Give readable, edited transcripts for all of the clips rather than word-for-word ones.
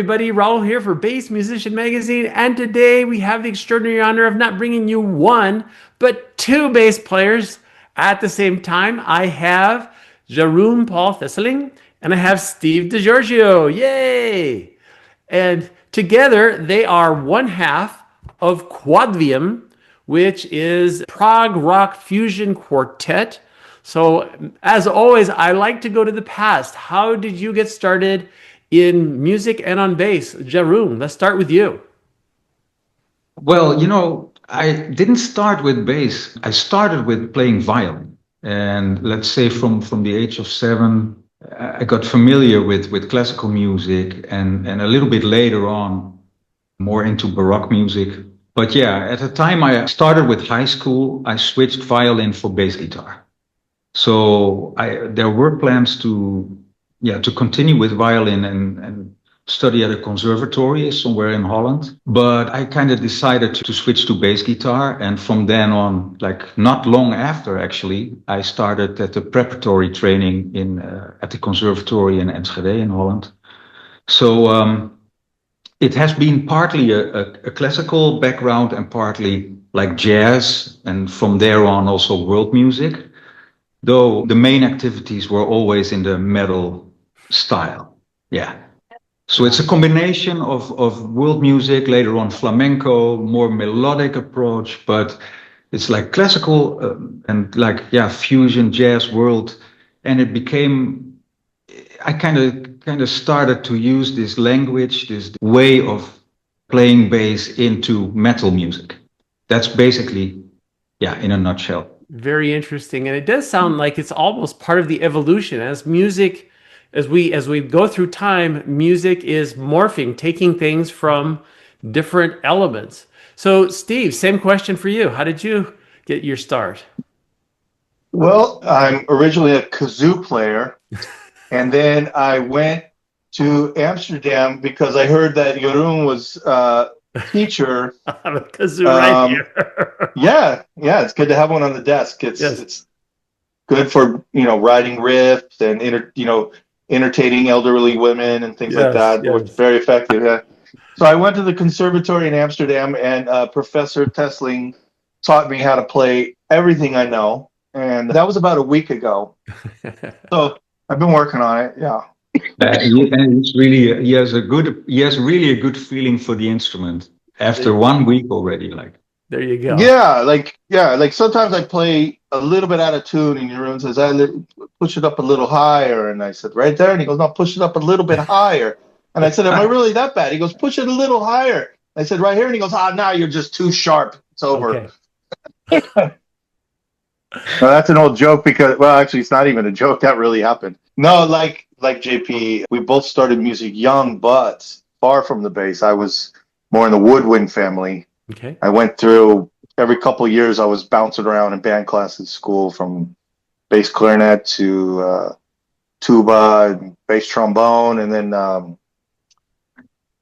everybody. Raul here for Bass Musician Magazine. And today we have the extraordinary honor of not bringing you one, but two bass players at the same time. I have Jeroen Thesseling and I have Steve Giorgio. Yay! And together they are one half of Quadvium, which is prog rock fusion quartet. So, as always, I like to go to the past. How did you get started in music and on bass? Jeroen, let's start with you. Well, I didn't start with bass. I started with playing violin. And let's say from the age of 7, I got familiar with classical music and a little bit later on, more into Baroque music. But yeah, at the time I started with high school, I switched violin for bass guitar. So there were plans to continue with violin and study at a conservatory somewhere in Holland. But I kind of decided to switch to bass guitar. And from then on, like not long after, actually, I started at the preparatory training at the conservatory in Enschede in Holland. So it has been partly a classical background and partly like jazz. And from there on, also world music. Though the main activities were always in the metal style. Yeah. So it's a combination of world music, later on flamenco, more melodic approach, but it's like classical and like, yeah, fusion, jazz, world. And it became, I kind of started to use this language, this way of playing bass into metal music. That's basically, yeah, in a nutshell. Very interesting. And it does sound like it's almost part of the evolution as music, as we go through time, music is morphing, taking things from different elements. So Steve, same question for you. How did you get your start? Well, I'm originally a kazoo player, and then I went to Amsterdam because I heard that Jeroen was teacher. I have a kazoo right here. yeah, it's good to have one on the desk. It's good for writing riffs and entertaining elderly women and things like that. It's very effective. Yeah. So I went to the conservatory in Amsterdam, and Professor Thesseling taught me how to play everything I know, and that was about a week ago. So I've been working on it. Yeah. And it's really he has really a good feeling for the instrument after 1 week already. Like there you go. Like sometimes I play a little bit out of tune, and Jeroen says, "I push it up a little higher," and I said, "Right there," and he goes, "No, push it up a little bit higher." And I said, "Am I really that bad?" He goes, "Push it a little higher." I said, "Right here," and he goes, now you're just too sharp. It's over." Okay. Well, that's an old joke because, well, actually, it's not even a joke. That really happened. No, like JP, we both started music young, but far from the bass. I was more in the woodwind family. Okay. I went through every couple of years. I was bouncing around in band classes at school, from bass clarinet to tuba and bass trombone, and then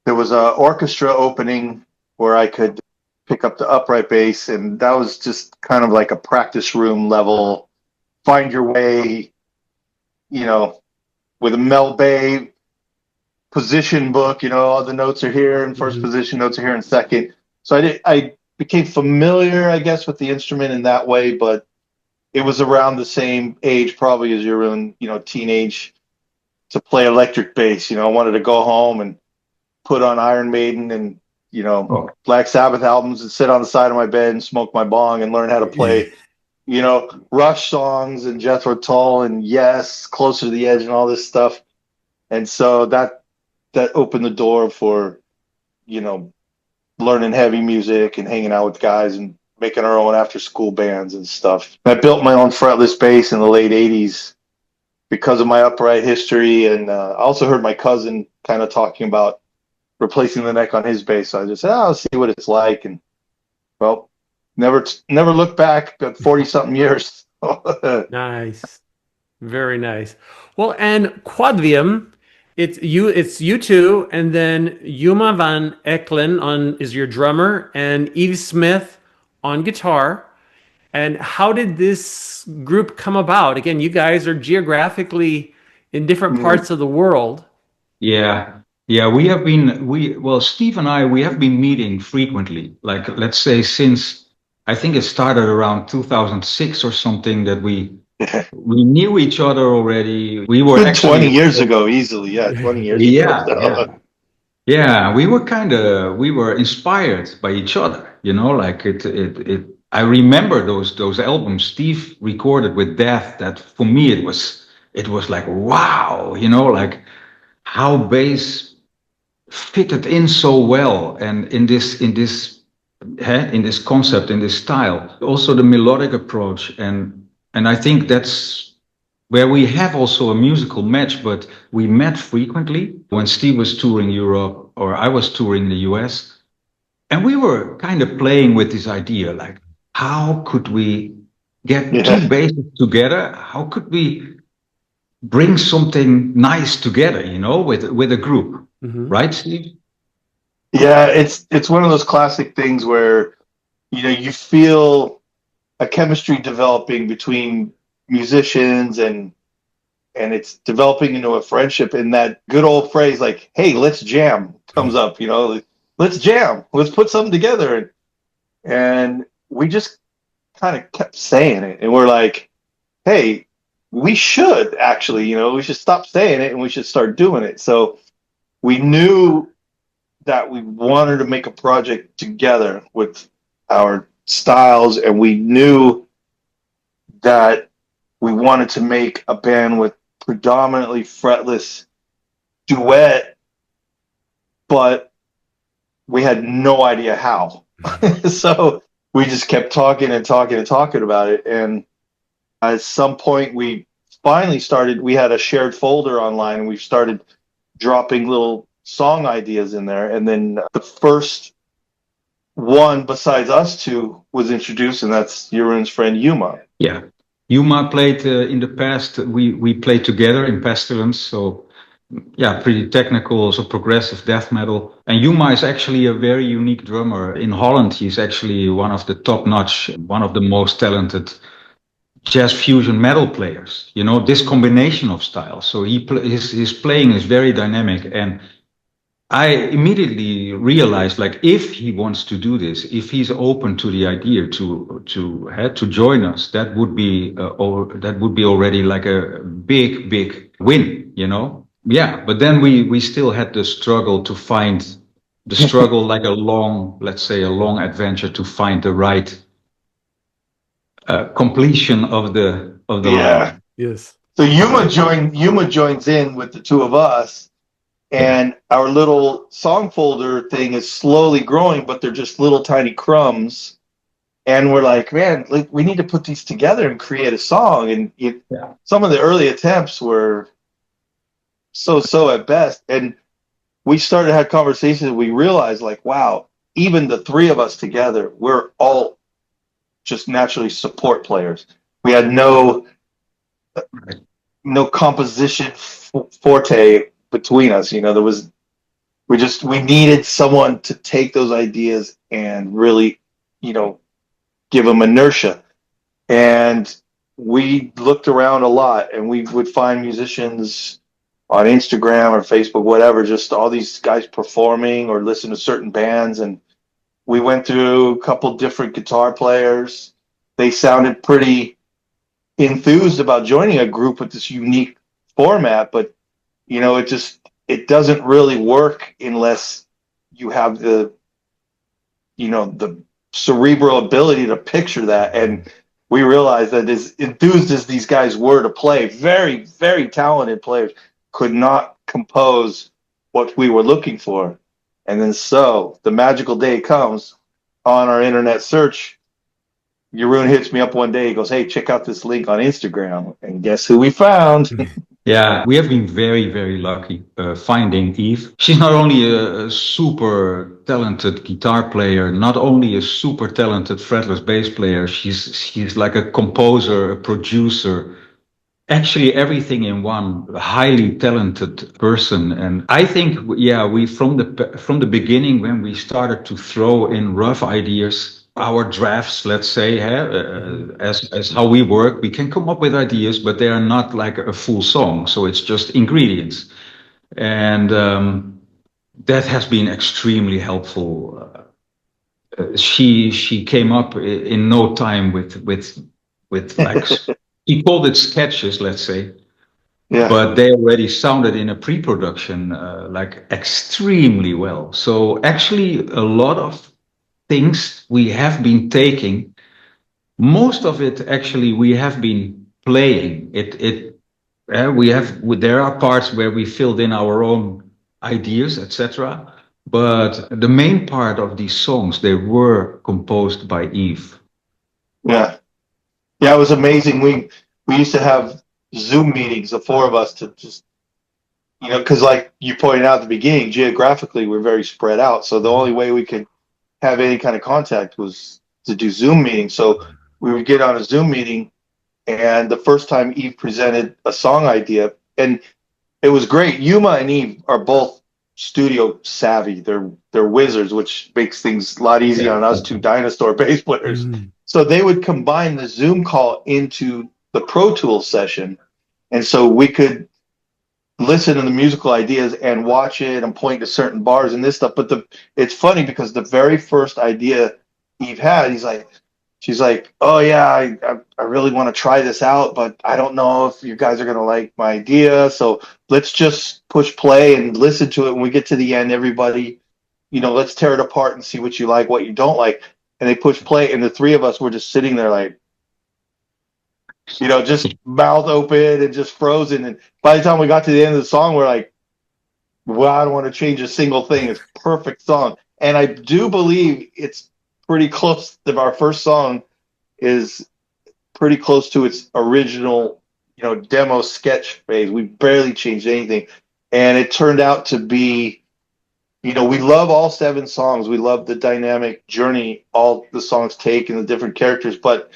there was an orchestra opening where I could pick up the upright bass, and that was just kind of like a practice room level, find your way, with a Mel Bay position book, all the notes are here in first position, notes are here in second. So I became familiar, I guess, with the instrument in that way, but it was around the same age probably as Jeroen, teenage, to play electric bass. I wanted to go home and put on Iron Maiden and Black Sabbath albums and sit on the side of my bed and smoke my bong and learn how to play, Rush songs and Jethro Tull and Yes, Closer to the Edge and all this stuff. And so that opened the door for, learning heavy music and hanging out with guys and making our own after school bands and stuff. I built my own fretless bass in the late 80s because of my upright history. And I also heard my cousin kind of talking about replacing the neck on his bass. So I just said, I'll see what it's like. And well, never looked back, but 40-something years. Nice. Very nice. Well, and Quadvium, it's you two, and then Yuma van Ekelen is your drummer, and Eve Smith on guitar. And how did this group come about? Again, you guys are geographically in different parts of the world. Yeah. Yeah, well, Steve and I, we have been meeting frequently. Like, let's say since, I think it started around 2006 or something, that we knew each other already. We were Good actually, 20 years ago, easily. Yeah, 20 years ago. yeah, So. yeah. Yeah, we were inspired by each other, like I remember those albums Steve recorded with Death, that for me it was like, wow, like how bass fitted in so well, and in this concept, in this style. Also the melodic approach, and I think that's where we have also a musical match, but we met frequently when Steve was touring Europe or I was touring the US. And we were kind of playing with this idea, like, how could we get two Yeah. basses together? How could we bring something nice together, with a group, Mhm. right, Steve? Yeah, it's one of those classic things where you feel a chemistry developing between musicians, and it's developing into a friendship, and that good old phrase like, hey, let's jam comes up, like, let's jam, let's put something together, and we just kind of kept saying it, and we're like, hey, we should actually, we should stop saying it and we should start doing it. So we knew that we wanted to make a project together with our styles, and we knew that we wanted to make a band with predominantly fretless duet, but we had no idea how. So we just kept talking and talking and talking about it. And at some point, we had a shared folder online, and we started dropping little song ideas in there. And then the first one besides us two was introduced, and that's Jeroen's friend Yuma. Yeah. Yuma played in the past. We played together in Pestilence, so yeah, pretty technical, also progressive death metal. And Yuma is actually a very unique drummer. In Holland, he's actually one of the top-notch, one of the most talented jazz fusion metal players. This combination of styles. So his playing is very dynamic, and I immediately realized, like, if he wants to do this, if he's open to the idea to join us, that would be already like a big win. Yeah, but then we still had the struggle to find the struggle, like let's say a long adventure to find the right completion of the Yeah. line. Yes. So Yuma joins in with the two of us, Yeah, and our little song folder thing is slowly growing, but they're just little tiny crumbs. And we're like, man, like, we need to put these together and create a song. And yeah, some of the early attempts were so at best. And we started to have conversations. We realized, like, wow, even the three of us together, we're all just naturally support players. We had no composition forte between us. We needed someone to take those ideas and really, give them inertia. And we looked around a lot, and we would find musicians on Instagram or Facebook, whatever, just all these guys performing or listen to certain bands. And we went through a couple different guitar players. They sounded pretty enthused about joining a group with this unique format, but it doesn't really work unless you have the cerebral ability to picture that. And we realized that as enthused as these guys were to play, very, very talented players, could not compose what we were looking for. And then so the magical day comes on our internet search. Jeroen hits me up one day. He goes, hey, check out this link on Instagram. And guess who we found? yeah. We have been very, very lucky finding Eve. She's not only a super talented guitar player, not only a super talented fretless bass player. She's like a composer, a producer, actually everything in one. A highly talented person. And I think, yeah, we from the beginning, when we started to throw in rough ideas, our drafts, let's say, as how we work, we can come up with ideas, but they are not like a full song, so it's just ingredients. And that has been extremely helpful. She came up in no time with like he called it sketches, let's say, Yeah. but they already sounded in a pre-production like extremely well. So actually, a lot of things we have been taking. Most of it actually we have been playing. There are parts where we filled in our own ideas, etc. But the main part of these songs, they were composed by Eve. Yeah. Yeah, it was amazing. We used to have Zoom meetings, the four of us, to just, because like you pointed out at the beginning, geographically we're very spread out. So the only way we could have any kind of contact was to do Zoom meetings. So we would get on a Zoom meeting, and the first time Eve presented a song idea, and it was great. Yuma and Eve are both studio savvy. They're wizards, which makes things a lot easier on us two dinosaur bass players. So they would combine the Zoom call into the Pro Tools session, and so we could listen to the musical ideas and watch it and point to certain bars and this stuff. But it's funny because the very first idea Eve had, she's like, oh yeah, I really want to try this out, but I don't know if you guys are gonna like my idea. So let's just push play and listen to it. When we get to the end, everybody, let's tear it apart and see what you like, what you don't like. And they push play, and the three of us were just sitting there like, just mouth open and just frozen. And by the time we got to the end of the song, we're like, well, I don't want to change a single thing. It's a perfect song. And I do believe it's pretty close. Our first song is pretty close to its original, demo sketch phase. We barely changed anything. And it turned out to be, we love all 7 songs. We love the dynamic journey all the songs take and the different characters. But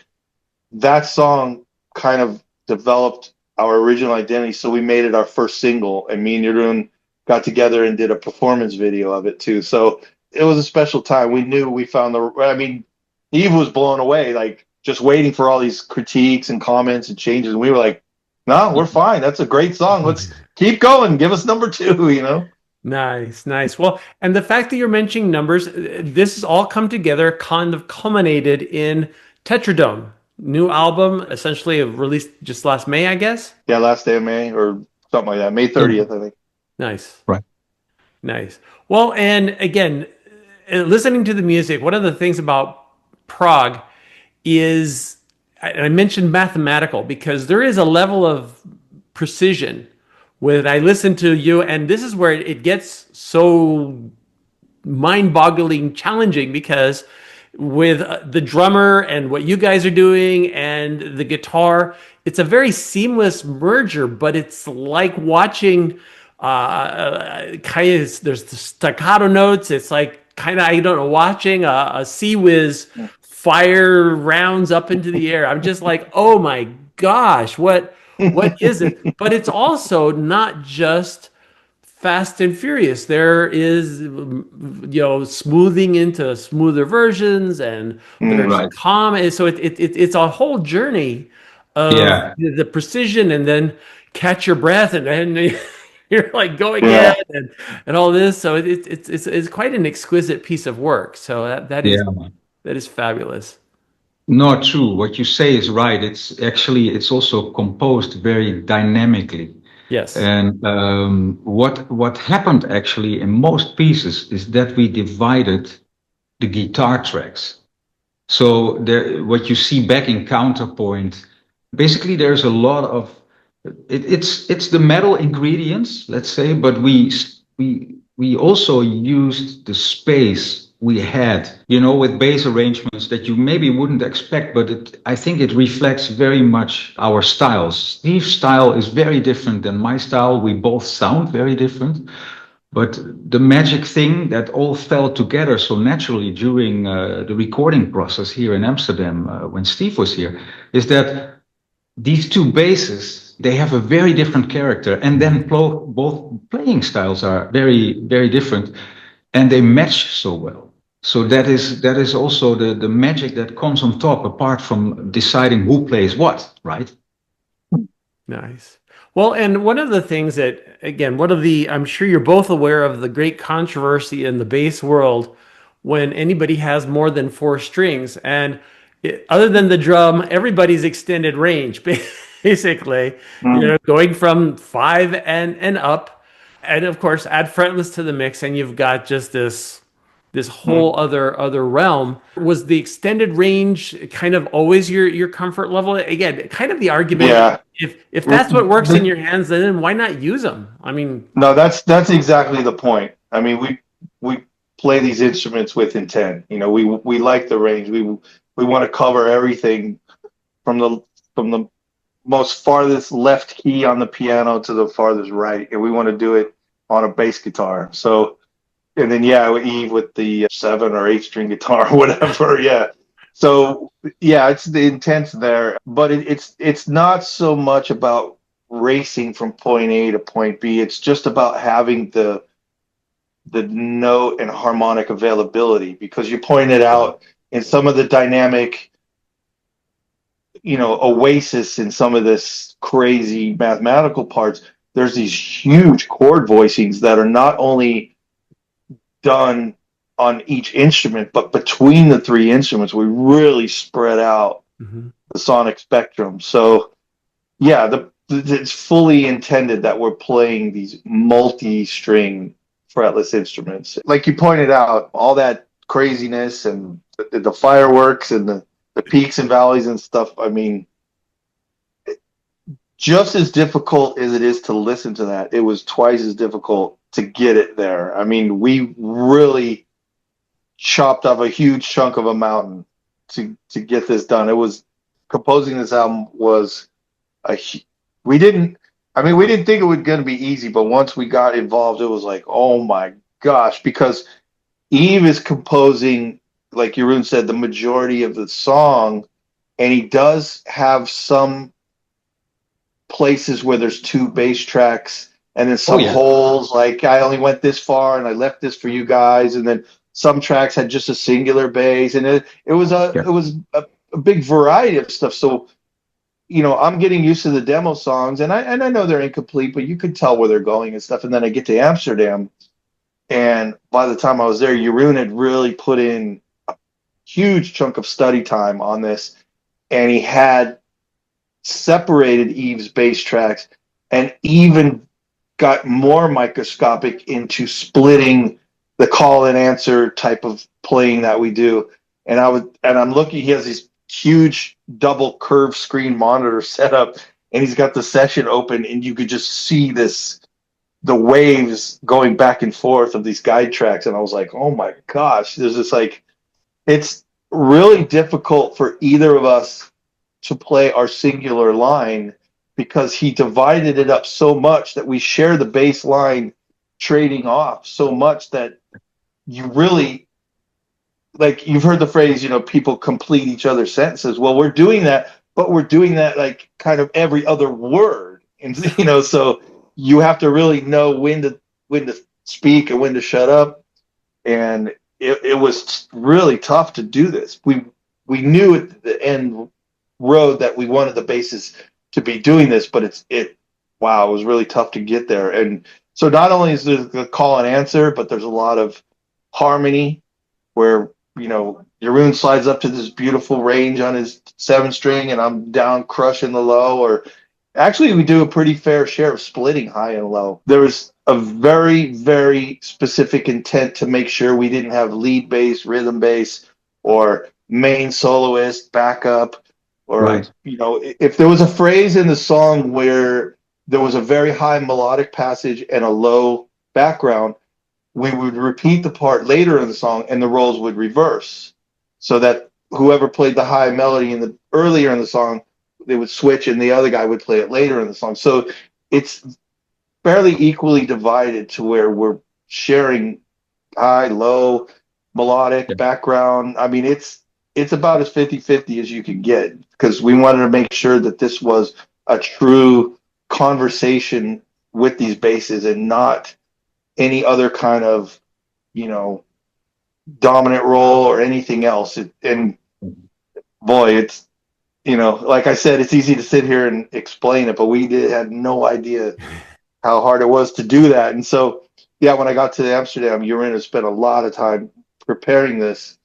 that song kind of developed our original identity. So we made it our first single, and me and Jeroen got together and did a performance video of it too. So it was a special time. We knew we found Eve was blown away, like just waiting for all these critiques and comments and changes. And we were like, no, we're fine. That's a great song. Let's keep going. Give us number 2, Nice. Well, and the fact that you're mentioning numbers, this has all come together, kind of culminated in Tetradom, new album, essentially released just last May, I guess. Yeah, last day of May or something like that. May 30th, I think. Nice. Right. Nice. Well, and again, listening to the music, one of the things about prog is, I mentioned mathematical, because there is a level of precision when I listen to you, and this is where it gets so mind-boggling challenging, because with the drummer and what you guys are doing and the guitar, it's a very seamless merger, but it's like watching there's the staccato notes. It's like watching a sea whiz fire rounds up into the air. I'm just like, oh my gosh, what is it? But it's also not just Fast and Furious. There is, smoothing into smoother versions, and there's calm. So it's a whole journey of the precision, and then catch your breath, and then you're like going in and all this. So it's quite an exquisite piece of work. So that is fabulous. No, true. What you say is right. It's also composed very dynamically. Yes. And what happened actually in most pieces is that we divided the guitar tracks. So what you see back in Counterpoint, basically there's a lot of it's the metal ingredients, let's say, but we also used the space we had, with bass arrangements that you maybe wouldn't expect, but I think it reflects very much our styles. Steve's style is very different than my style. We both sound very different, but the magic thing that all fell together so naturally during the recording process here in Amsterdam, when Steve was here, is that these two basses, they have a very different character, and then both playing styles are very, very different, and they match so well. So that is also the magic that comes on top, apart from deciding who plays what, right? Nice. Well, and one of the things that, again, I'm sure you're both aware of the great controversy in the bass world when anybody has more than four strings. And other than the drum, everybody's extended range, basically, going from five and up. And of course, add fretless to the mix, and you've got just this whole other realm. Was the extended range kind of always your comfort level? Again, kind of the argument, Yeah. if that's what works in your hands, then why not use them? I mean, No, that's exactly the point. I mean, we play these instruments with intent. We like the range. We want to cover everything from the most farthest left key on the piano to the farthest right, and we want to do it on a bass guitar. So, and then Eve with the 7 or 8 string guitar, or whatever. Yeah. So yeah, it's the intent's there, but it's not so much about racing from point A to point B. It's just about having the note and harmonic availability, because you pointed out in some of the dynamic, oasis in some of this crazy mathematical parts, there's these huge chord voicings that are not only done on each instrument, but between the three instruments, we really spread out the sonic spectrum. So yeah, it's fully intended that we're playing these multi-string fretless instruments. Like you pointed out, all that craziness and the fireworks and the peaks and valleys and stuff. I mean, just as difficult as it is to listen to that, it was twice as difficult to get it there. I mean, we really chopped off a huge chunk of a mountain to get this done. It was composing this album was we didn't think it was going to be easy, but once we got involved, it was like, oh my gosh, because Eve is composing, like Jeroen said, the majority of the song, and he does have some places where there's 2 bass tracks and then some holes, like I only went this far and I left this for you guys, and then some tracks had just a singular bass, and it was a big variety of stuff. So I'm getting used to the demo songs, and I know they're incomplete, but you could tell where they're going and stuff. And then I get to Amsterdam, and by the time I was there, Jeroen had really put in a huge chunk of study time on this, and he had separated Eve's bass tracks and even got more microscopic into splitting the call and answer type of playing that we do. And I'm looking, he has these huge double curved screen monitor set up, and he's got the session open, and you could just see the waves going back and forth of these guide tracks. And I was like, oh my gosh, there's this, like, it's really difficult for either of us to play our singular line, because he divided it up so much that we share the bass line trading off so much that you really, like, you've heard the phrase, people complete each other's sentences. Well, we're doing that, but we're doing that like kind of every other word. And, so you have to really know when to speak and when to shut up. And it was really tough to do this. We knew at the end road that we wanted the basses to be doing this, but it was really tough to get there. And so not only is there the call and answer, but there's a lot of harmony where, Jeroen slides up to this beautiful range on his 7-string, and I'm down crushing the low. Or actually, we do a pretty fair share of splitting high and low. There was a very, very specific intent to make sure we didn't have lead bass, rhythm bass, or main soloist, backup, or, if there was a phrase in the song where there was a very high melodic passage and a low background, we would repeat the part later in the song, and the roles would reverse, so that whoever played the high melody earlier in the song, they would switch, and the other guy would play it later in the song. So it's fairly equally divided to where we're sharing high, low, melodic, background. I mean, it's about as 50-50 as you can get, because we wanted to make sure that this was a true conversation with these basses and not any other kind of, dominant role or anything else. And boy, like I said, it's easy to sit here and explain it, but we had no idea how hard it was to do that. And so, yeah, when I got to Amsterdam, Jeroen spent a lot of time preparing this,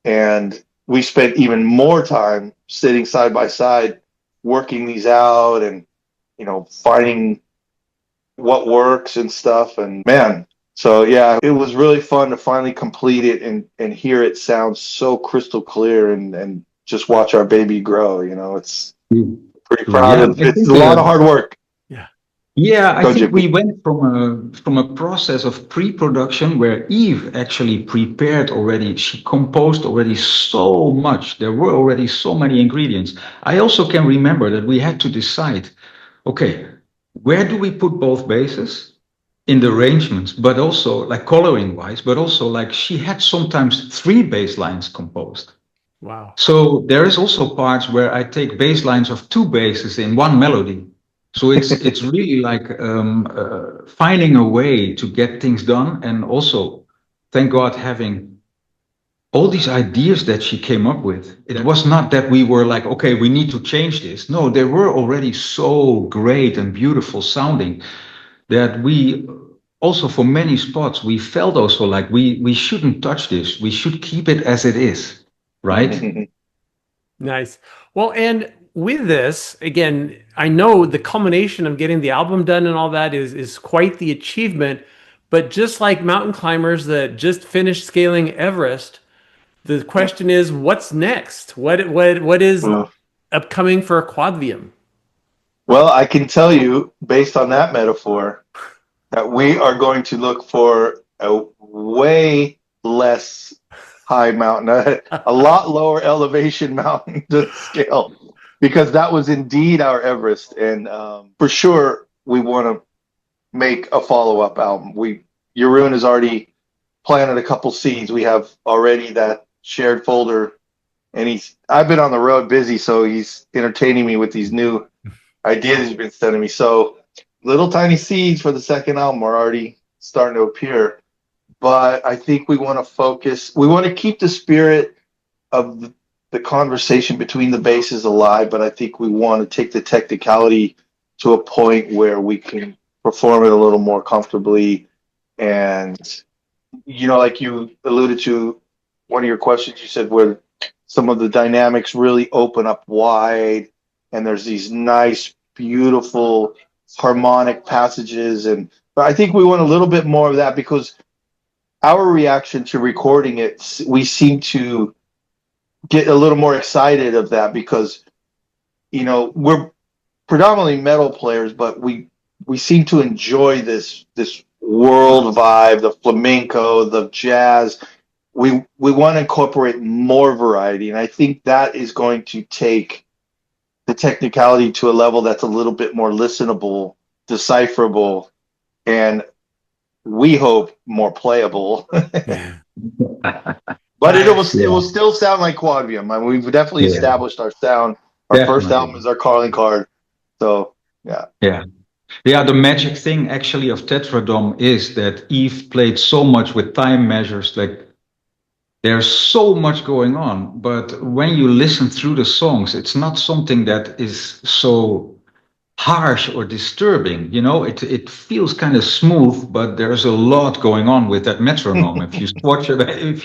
and we spent even more time sitting side by side, working these out, and finding what works and stuff. And man, so yeah, it was really fun to finally complete it and hear it sound so crystal clear and just watch our baby grow. It's pretty proud Yeah, of. I It's think a lot of hard work. Yeah, I Go, think we Jimmy. went from a process of pre-production where Eve actually prepared already. She composed already so much. There were already so many ingredients. I also can remember that we had to decide, okay, where do we put both basses in the arrangements, but also like coloring wise, but also like she had sometimes three bass lines composed. Wow. So there is also parts where I take bass lines of two basses in one melody. So it's really like finding a way to get things done, and also, thank God, having all these ideas that she came up with. It was not that we were like, okay, we need to change this. No, they were already so great and beautiful sounding that we also, for many spots, we felt also like we shouldn't touch this. We should keep it as it is, right? Nice. Well, and with this, again, I know the culmination of getting the album done and all that is quite the achievement. But just like mountain climbers that just finished scaling Everest, the question is, what's next? What is Well, upcoming for Quadvium? well, I can tell you, based on that metaphor, that we are going to look for a way less high mountain, a lot lower elevation mountain to scale, because that was indeed our Everest. And for sure, we want to make a follow-up album. Jeroen has already planted a couple seeds. We have already that shared folder, and I've been on the road busy, so he's entertaining me with these new ideas he's been sending me. So little tiny seeds for the second album are already starting to appear. But I think we want to keep the spirit of the conversation between the basses alive, but I think we want to take the technicality to a point where we can perform it a little more comfortably. And, like you alluded to, one of your questions, you said where some of the dynamics really open up wide, and there's these nice, beautiful harmonic passages. But I think we want a little bit more of that, because our reaction to recording it, we seem to get a little more excited of that, because we're predominantly metal players, but we seem to enjoy this world vibe, the flamenco, the jazz. We want to incorporate more variety, and I think that is going to take the technicality to a level that's a little bit more listenable, decipherable, and we hope more playable. But it will still sound like Quadvium. I mean, we've definitely established our sound. Our first album is our calling card. So yeah. Yeah, the magic thing actually of Tetradom is that Eve played so much with time measures, like there's so much going on, but when you listen through the songs, it's not something that is so harsh or disturbing. It feels kind of smooth, but there's a lot going on with that metronome. If you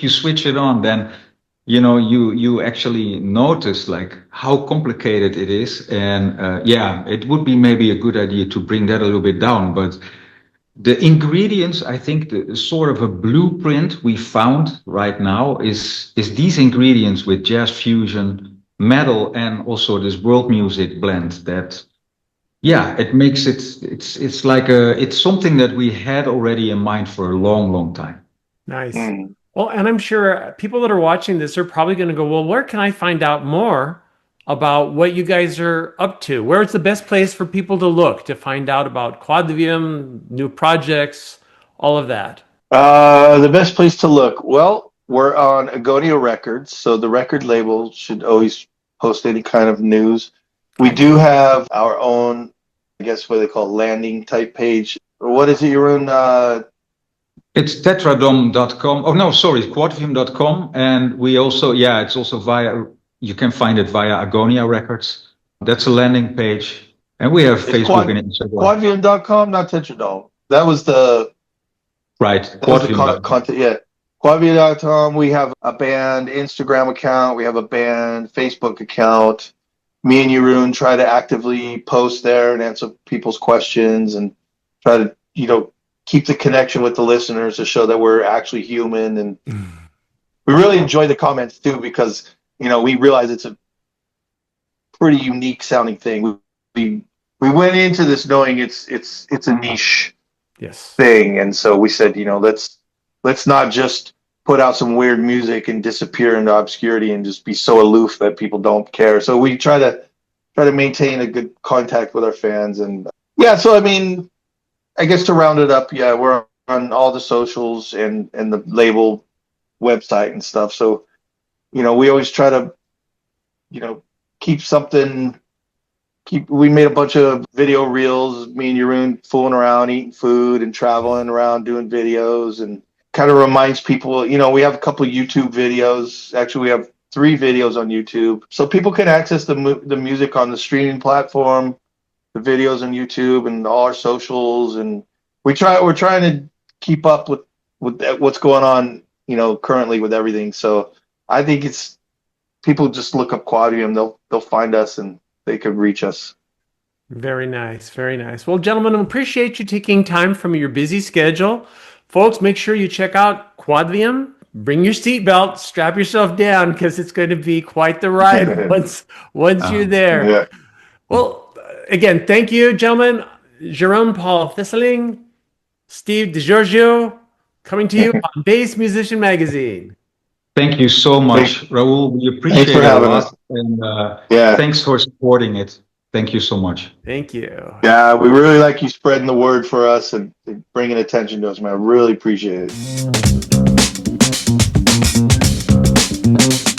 switch it on, then you actually notice like how complicated it is. And it would be maybe a good idea to bring that a little bit down. But the ingredients, I think, the sort of a blueprint we found right now is these ingredients with jazz fusion, metal, and also this world music blend that, it makes it's something that we had already in mind for a long, long time. Nice. Well, and I'm sure people that are watching this are probably going to go, well, where can I find out more about what you guys are up to? Where's the best place for people to look to find out about Quadvium, new projects, all of that? The best place to look. Well, we're on Agonia Records, so the record label should always post any kind of news. We do have our own, I guess what they call landing type page. What is it, Jeroen? It's tetradom.com. Oh, no, sorry, quadvium.com. And we also, it's also via You can find it via Agonia Records. That's a landing page. And we have Facebook and Instagram. Quadvium.com, not Tetradom. That was the content. Yeah. Quadvium.com. We have a band Instagram account. We have a band Facebook account. Me and Jeroen try to actively post there and answer people's questions and try to, keep the connection with the listeners to show that we're actually human. And we really enjoy the comments too, because, we realize it's a pretty unique sounding thing. We went into this knowing it's a niche thing. And so we said, let's not just put out some weird music and disappear into obscurity and just be so aloof that people don't care. So we try to maintain a good contact with our fans. And so I guess to round it up, we're on all the socials and the label website and stuff. So, we always try to, keep something. We made a bunch of video reels, me and Jeroen fooling around, eating food and traveling around doing videos, and kind of reminds people, we have a couple of YouTube videos. Actually, we have 3 videos on YouTube. So people can access the music on the streaming platform, the videos on YouTube and all our socials. And we're trying to keep up with what's going on, currently with everything. So I think it's people just look up Quadvium, they'll find us and they could reach us. Very nice. Very nice. Well, gentlemen, I appreciate you taking time from your busy schedule. Folks, make sure you check out Quadvium. Bring your seatbelt, strap yourself down, because it's going to be quite the ride once you're there. Yeah. Well, again, thank you, gentlemen. Jeroen Thesseling, Steve Giorgio, coming to you on Bass Musician Magazine. Thank you so much, Raul. We appreciate it a lot. And thanks for supporting it. Thank you so much. Thank you. Yeah, we really like you spreading the word for us and bringing attention to us, man. I really appreciate it.